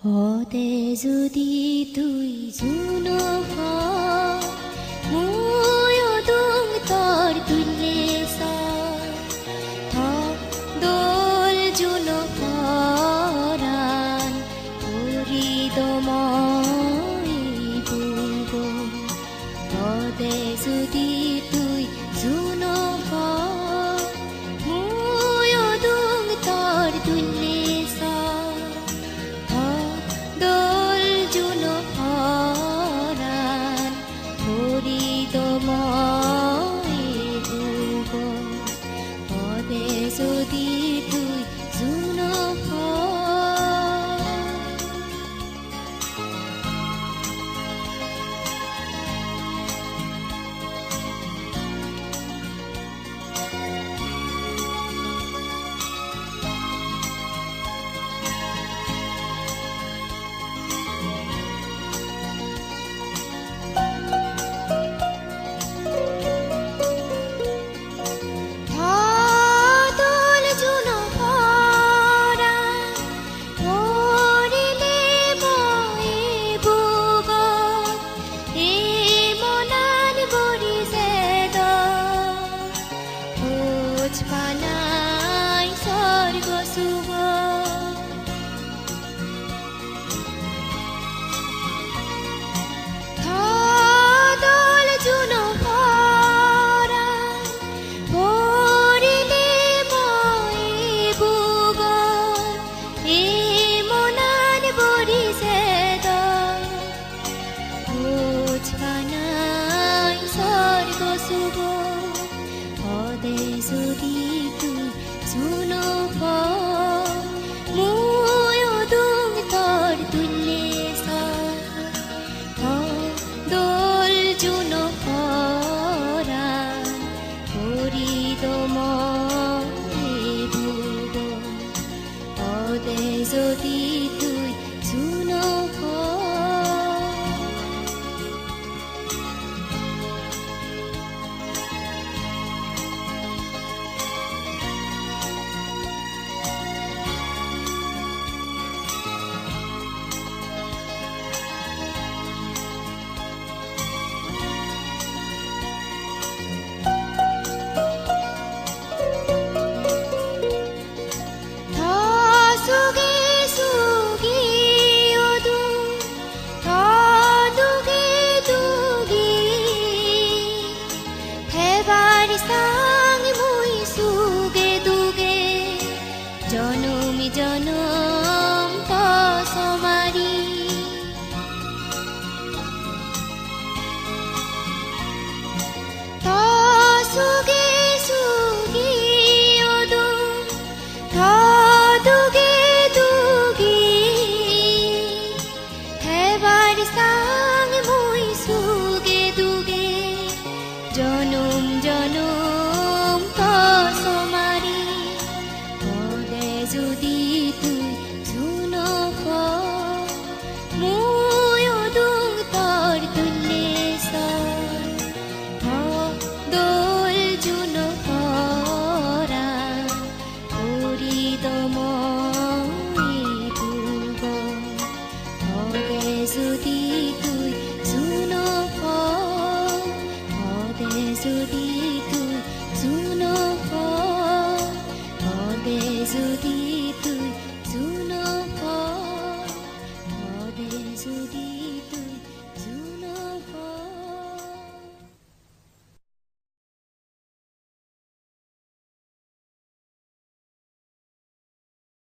হতে যদি তুই জুনো ময়ো দুং তর তুলে দোল জুনো পরাণ করি দময় বুব হতে যদি তুই জুনো ময়ো দুং তর তুলে যদি তুই জুনো পানাই স্বর্গ শুভ দল জুনো পরাণ পরিলে মই বুব এ মনান বরিছে দোজ পানাই স্বর্গ শুভ হদে যদি তুই জুনো ময়ো দুং তর তুলে দোল জুনো পরাণ করি দময় বুব হদে যদি তুই জুনো জনমি জনম তসমারি তসুগে সুগি ওদু দুগে দুগি হেবার সাং মুই সুগে দুগে জনম জনম তসমারি যদি তুই জুনো ময়ো দুং তর তুলে দোল জুনো পরাণ করি দময় বুব হদে যদি তুই জুনো হদে যদি তুই জুনো হদে যদি